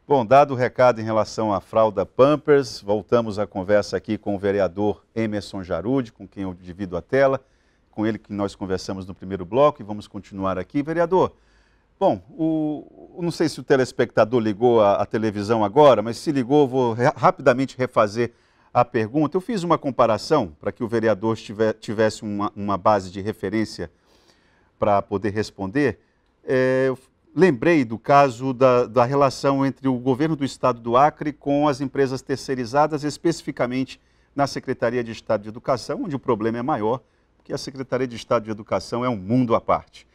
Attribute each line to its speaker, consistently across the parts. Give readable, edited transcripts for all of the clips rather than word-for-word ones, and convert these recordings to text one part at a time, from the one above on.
Speaker 1: Bom, dado o recado em relação à fralda Pampers, voltamos a conversa aqui com o vereador Emerson Jarud, com quem eu divido a tela, com ele que nós conversamos no primeiro bloco e vamos continuar aqui. Vereador, bom, não sei se o telespectador ligou a televisão agora, mas se ligou, vou rapidamente refazer a pergunta. Eu fiz uma comparação para que o vereador tivesse uma base de referência para poder responder. Eu lembrei do caso da relação entre o governo do estado do Acre com as empresas terceirizadas, especificamente na Secretaria de Estado de Educação, onde o problema é maior, porque a Secretaria de Estado de Educação é um mundo à parte.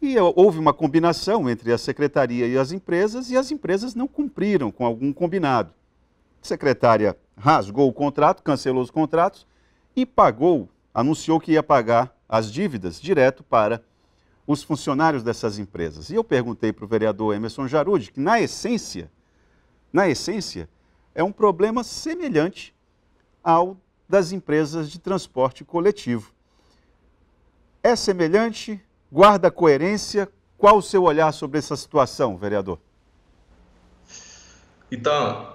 Speaker 1: E houve uma combinação entre a Secretaria e as empresas não cumpriram com algum combinado. A secretária rasgou o contrato, cancelou os contratos e anunciou que ia pagar as dívidas direto para os funcionários dessas empresas. E eu perguntei para o vereador Emerson Jarud que, na essência, é um problema semelhante ao das empresas de transporte coletivo. É semelhante? Guarda coerência? Qual o seu olhar sobre essa situação, vereador?
Speaker 2: Então,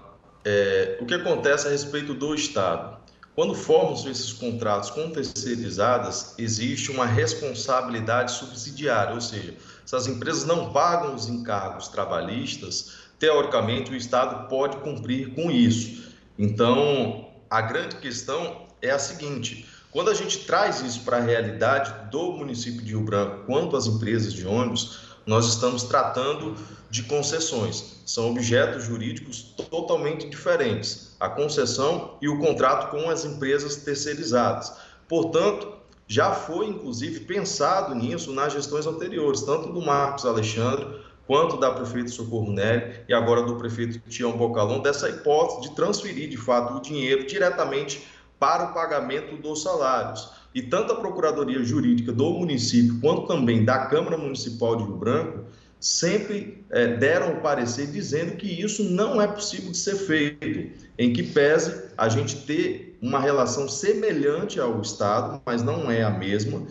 Speaker 2: o que acontece a respeito do Estado? Quando formam-se esses contratos com terceirizadas, existe uma responsabilidade subsidiária, ou seja, se as empresas não pagam os encargos trabalhistas, teoricamente o Estado pode cumprir com isso. Então, a grande questão é a seguinte: quando a gente traz isso para a realidade do município de Rio Branco, quanto às empresas de ônibus, nós estamos tratando de concessões. São objetos jurídicos totalmente diferentes, a concessão e o contrato com as empresas terceirizadas. Portanto, já foi inclusive pensado nisso nas gestões anteriores, tanto do Marcos Alexandre, quanto da prefeita Socorro Nery e agora do prefeito Tião Bocalon, dessa hipótese de transferir de fato o dinheiro diretamente para o pagamento dos salários. E tanto a Procuradoria Jurídica do município, quanto também da Câmara Municipal de Rio Branco, sempre deram o parecer dizendo que isso não é possível de ser feito, em que pese a gente ter uma relação semelhante ao Estado, mas não é a mesma,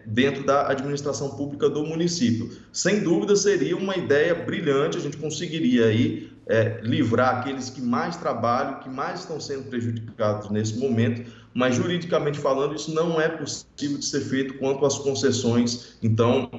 Speaker 2: dentro da administração pública do município. Sem dúvida seria uma ideia brilhante, a gente conseguiria aí livrar aqueles que mais trabalham, que mais estão sendo prejudicados nesse momento, mas juridicamente falando isso não é possível de ser feito quanto às concessões. Então,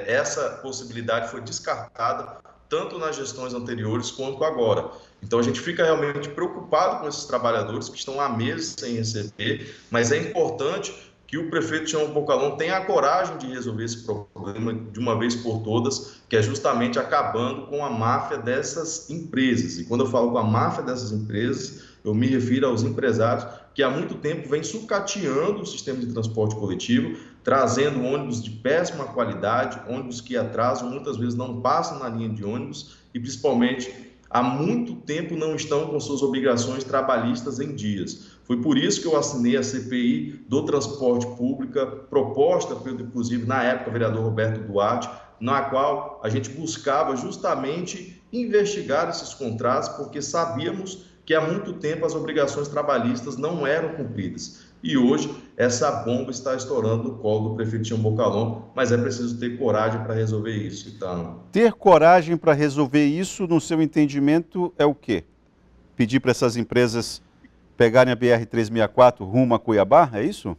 Speaker 2: essa possibilidade foi descartada tanto nas gestões anteriores quanto agora. Então, a gente fica realmente preocupado com esses trabalhadores que estão há meses sem receber, mas é importante que o prefeito Tião Bocalon tenha a coragem de resolver esse problema de uma vez por todas, que é justamente acabando com a máfia dessas empresas. E quando eu falo com a máfia dessas empresas, eu me refiro aos empresários que há muito tempo vêm sucateando o sistema de transporte coletivo, trazendo ônibus de péssima qualidade, ônibus que atrasam, muitas vezes não passam na linha de ônibus e, principalmente, há muito tempo não estão com suas obrigações trabalhistas em dias. Foi por isso que eu assinei a CPI do transporte público, proposta pelo, inclusive, na época, o vereador Roberto Duarte, na qual a gente buscava justamente investigar esses contratos, porque sabíamos que há muito tempo as obrigações trabalhistas não eram cumpridas. E hoje essa bomba está estourando no colo do prefeito Tião Bocalon, mas é preciso ter coragem para resolver isso. Então,
Speaker 1: ter coragem para resolver isso, no seu entendimento, é o quê? Pedir para essas empresas pegarem a BR-364 rumo a Cuiabá, é isso?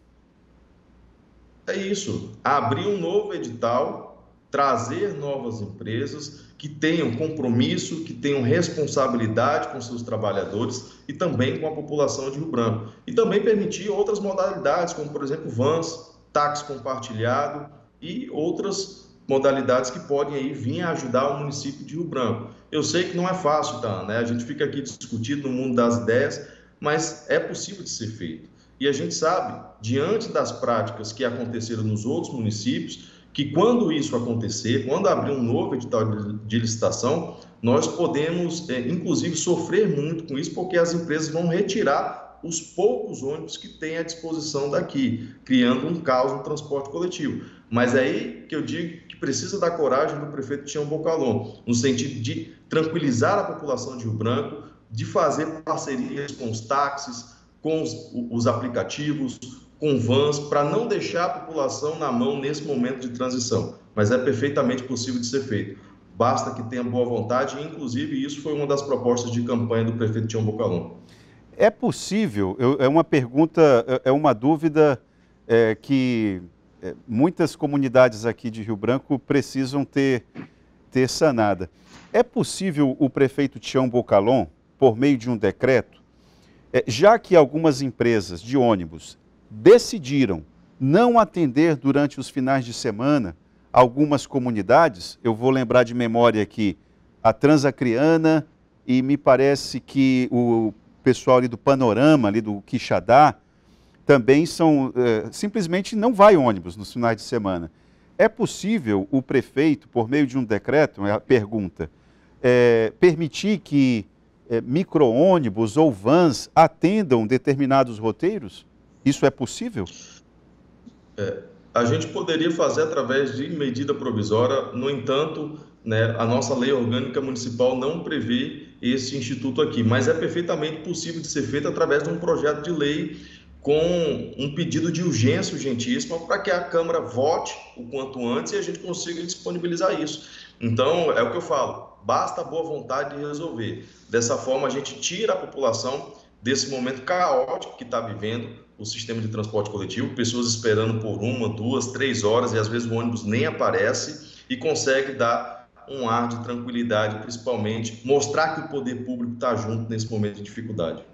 Speaker 2: É isso. Abrir um novo edital, trazer novas empresas que tenham compromisso, que tenham responsabilidade com seus trabalhadores e também com a população de Rio Branco. E também permitir outras modalidades, como, por exemplo, vans, táxi compartilhado e outras modalidades que podem aí vir a ajudar o município de Rio Branco. Eu sei que não é fácil, tá, né? A gente fica aqui discutindo no mundo das ideias, mas é possível de ser feito. E a gente sabe, diante das práticas que aconteceram nos outros municípios, que quando isso acontecer, quando abrir um novo edital de licitação, nós podemos, inclusive, sofrer muito com isso, porque as empresas vão retirar os poucos ônibus que têm à disposição daqui, criando um caos no transporte coletivo. Mas é aí que eu digo que precisa da coragem do prefeito Tião Bocalon, no sentido de tranquilizar a população de Rio Branco, de fazer parcerias com os táxis, com os aplicativos, com vans, para não deixar a população na mão nesse momento de transição. Mas é perfeitamente possível de ser feito. basta que tenha boa vontade, e inclusive isso foi uma das propostas de campanha do prefeito Tião Bocalhon.
Speaker 1: É possível, é uma pergunta, é uma dúvida que muitas comunidades aqui de Rio Branco precisam ter sanada. É possível o prefeito Tião Bocalhon, por meio de um decreto, já que algumas empresas de ônibus decidiram não atender durante os finais de semana algumas comunidades, eu vou lembrar de memória aqui a Transacriana e me parece que o pessoal ali do Panorama, ali do Quixadá, também simplesmente não vai ônibus nos finais de semana. É possível o prefeito, por meio de um decreto, é a pergunta, permitir que micro-ônibus ou vans atendam determinados roteiros? Isso é possível?
Speaker 2: A gente poderia fazer através de medida provisória, no entanto, né, a nossa lei orgânica municipal não prevê esse instituto aqui, mas é perfeitamente possível de ser feito através de um projeto de lei com um pedido de urgência urgentíssima para que a Câmara vote o quanto antes e a gente consiga disponibilizar isso. Então, é o que eu falo, basta a boa vontade de resolver. Dessa forma, a gente tira a população desse momento caótico que está vivendo o sistema de transporte coletivo, pessoas esperando por 1, 2, 3 horas e às vezes o ônibus nem aparece, e consegue dar um ar de tranquilidade, principalmente mostrar que o poder público está junto nesse momento de dificuldade.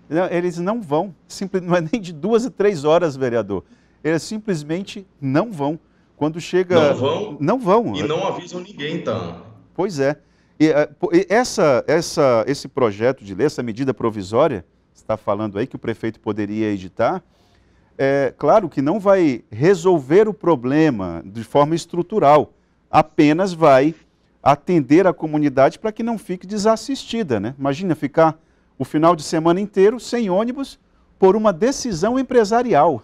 Speaker 1: Não, eles não vão, não é nem de 2 a 3 horas, vereador. Eles simplesmente não vão. Quando chega...
Speaker 2: Não vão,
Speaker 1: não vão.
Speaker 2: E não avisam ninguém, então.
Speaker 1: Pois é. Esse projeto de lei, essa medida provisória, você está falando aí que o prefeito poderia editar, claro que não vai resolver o problema de forma estrutural, apenas vai atender a comunidade para que não fique desassistida, né? Imagina ficar o final de semana inteiro sem ônibus por uma decisão empresarial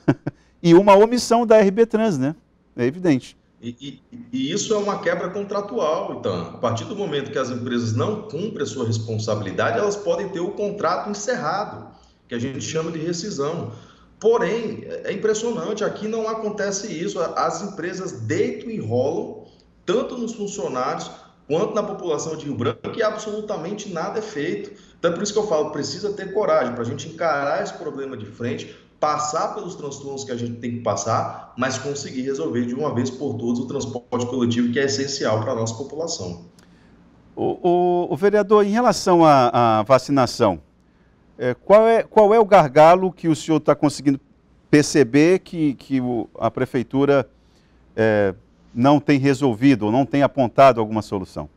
Speaker 1: e uma omissão da RB Trans, né? É evidente.
Speaker 2: E isso é uma quebra contratual, então. A partir do momento que as empresas não cumprem a sua responsabilidade, elas podem ter o contrato encerrado, que a gente chama de rescisão. Porém, é impressionante, aqui não acontece isso. As empresas deitam e rolam, tanto nos funcionários quanto na população de Rio Branco, e absolutamente nada é feito. Então é por isso que eu falo, precisa ter coragem para a gente encarar esse problema de frente, passar pelos transtornos que a gente tem que passar, mas conseguir resolver de uma vez por todas o transporte coletivo, que é essencial para a nossa população.
Speaker 1: O vereador, em relação à vacinação, qual é o gargalo que o senhor está conseguindo perceber que a prefeitura não tem resolvido ou não tem apontado alguma solução?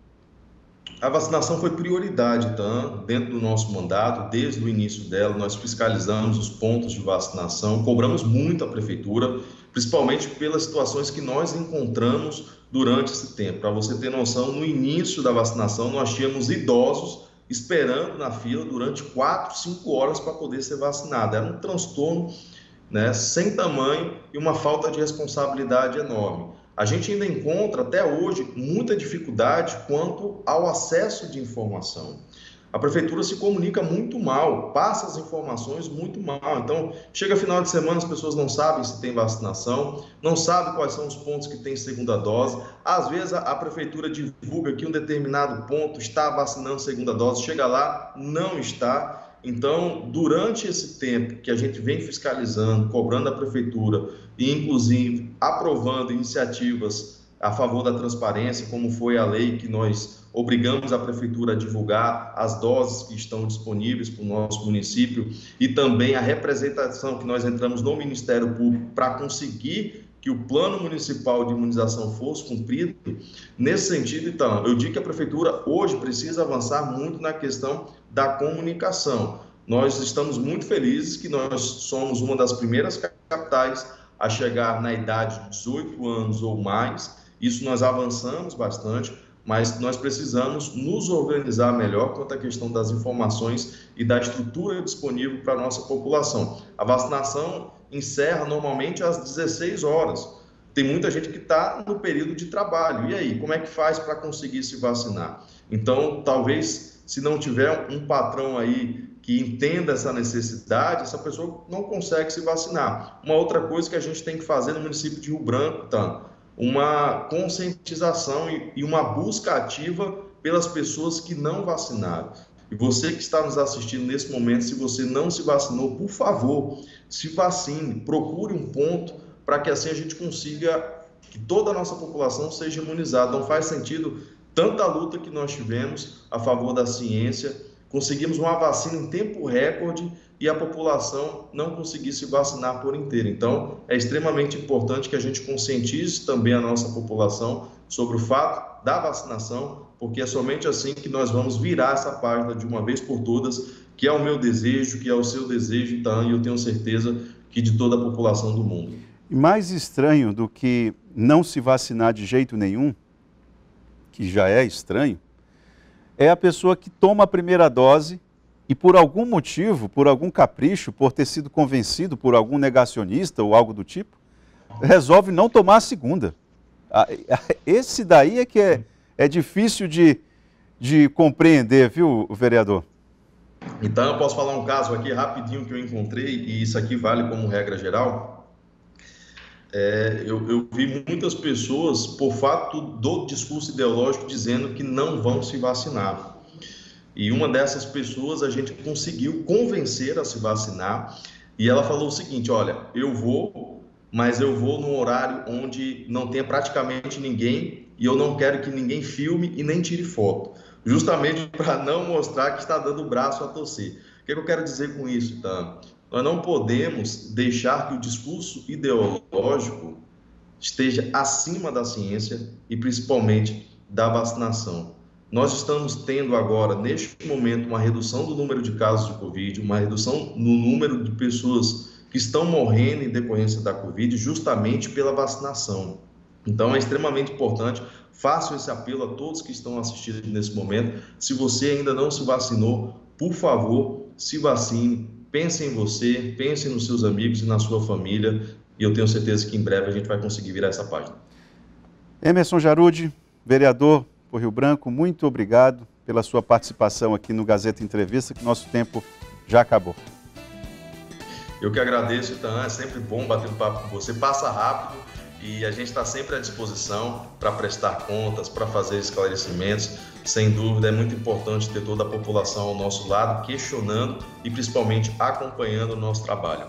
Speaker 2: A vacinação foi prioridade, então, dentro do nosso mandato, desde o início dela, nós fiscalizamos os pontos de vacinação, cobramos muito a prefeitura, principalmente pelas situações que nós encontramos durante esse tempo. Para você ter noção, no início da vacinação, nós tínhamos idosos esperando na fila durante 4, 5 horas para poder ser vacinado. Era um transtorno, né, sem tamanho e uma falta de responsabilidade enorme. A gente ainda encontra, até hoje, muita dificuldade quanto ao acesso de informação. A prefeitura se comunica muito mal, passa as informações muito mal. Então, chega final de semana, as pessoas não sabem se tem vacinação, não sabem quais são os pontos que tem segunda dose. Às vezes, a prefeitura divulga que um determinado ponto está vacinando segunda dose, chega lá, não está. Então, durante esse tempo que a gente vem fiscalizando, cobrando a prefeitura e, inclusive, aprovando iniciativas a favor da transparência, como foi a lei que nós obrigamos a prefeitura a divulgar as doses que estão disponíveis para o nosso município, e também a representação que nós entramos no Ministério Público para conseguir que o plano municipal de imunização fosse cumprido. Nesse sentido, então, eu digo que a prefeitura hoje precisa avançar muito na questão da comunicação. Nós estamos muito felizes que nós somos uma das primeiras capitais a chegar na idade de 18 anos ou mais. Isso nós avançamos bastante, mas nós precisamos nos organizar melhor quanto à questão das informações e da estrutura disponível para a nossa população. A vacinação encerra normalmente às 16 horas. Tem muita gente que está no período de trabalho. E aí, como é que faz para conseguir se vacinar? Então, talvez, se não tiver um patrão aí que entenda essa necessidade, essa pessoa não consegue se vacinar. Uma outra coisa que a gente tem que fazer no município de Rio Branco, tá? uma conscientização e uma busca ativa pelas pessoas que não vacinaram. E você que está nos assistindo nesse momento, se você não se vacinou, por favor, se vacine, procure um ponto para que assim a gente consiga que toda a nossa população seja imunizada. Não faz sentido tanta luta que nós tivemos a favor da ciência, conseguimos uma vacina em tempo recorde e a população não conseguir se vacinar por inteiro. Então, é extremamente importante que a gente conscientize também a nossa população sobre o fato da vacinação, porque é somente assim que nós vamos virar essa página de uma vez por todas, que é o meu desejo, que é o seu desejo, então, e eu tenho certeza que de toda a população do mundo.
Speaker 1: E mais estranho do que não se vacinar de jeito nenhum, que já é estranho, é a pessoa que toma a primeira dose e por algum motivo, por algum capricho, por ter sido convencido por algum negacionista ou algo do tipo, resolve não tomar a segunda. Esse daí é que é difícil de compreender, viu, vereador?
Speaker 2: Então, eu posso falar um caso aqui rapidinho que eu encontrei, e isso aqui vale como regra geral. Eu vi muitas pessoas, por fato do discurso ideológico, dizendo que não vão se vacinar. E uma dessas pessoas a gente conseguiu convencer a se vacinar, e ela falou o seguinte: olha, eu vou, mas eu vou num horário onde não tenha praticamente ninguém, e eu não quero que ninguém filme e nem tire foto, justamente para não mostrar que está dando o braço a torcer. O que eu quero dizer com isso, tá? Nós não podemos deixar que o discurso ideológico esteja acima da ciência e principalmente da vacinação. Nós estamos tendo agora, neste momento, uma redução do número de casos de Covid, uma redução no número de pessoas que estão morrendo em decorrência da Covid, justamente pela vacinação. Então, é extremamente importante, faço esse apelo a todos que estão assistindo nesse momento. Se você ainda não se vacinou, por favor, se vacine, pense em você, pense nos seus amigos e na sua família, e eu tenho certeza que em breve a gente vai conseguir virar essa página.
Speaker 1: Emerson Jarudi, vereador por Rio Branco, muito obrigado pela sua participação aqui no Gazeta Entrevista, que nosso tempo já acabou.
Speaker 2: Eu que agradeço, Itan, é sempre bom bater um papo com você, passa rápido e a gente está sempre à disposição para prestar contas, para fazer esclarecimentos. Sem dúvida, é muito importante ter toda a população ao nosso lado, questionando e principalmente acompanhando o nosso trabalho.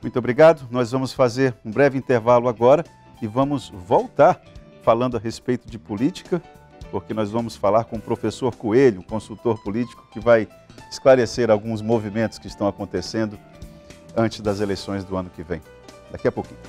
Speaker 1: Muito obrigado, nós vamos fazer um breve intervalo agora e vamos voltar falando a respeito de política, porque nós vamos falar com o professor Coelho, consultor político, que vai esclarecer alguns movimentos que estão acontecendo antes das eleições do ano que vem. Daqui a pouquinho.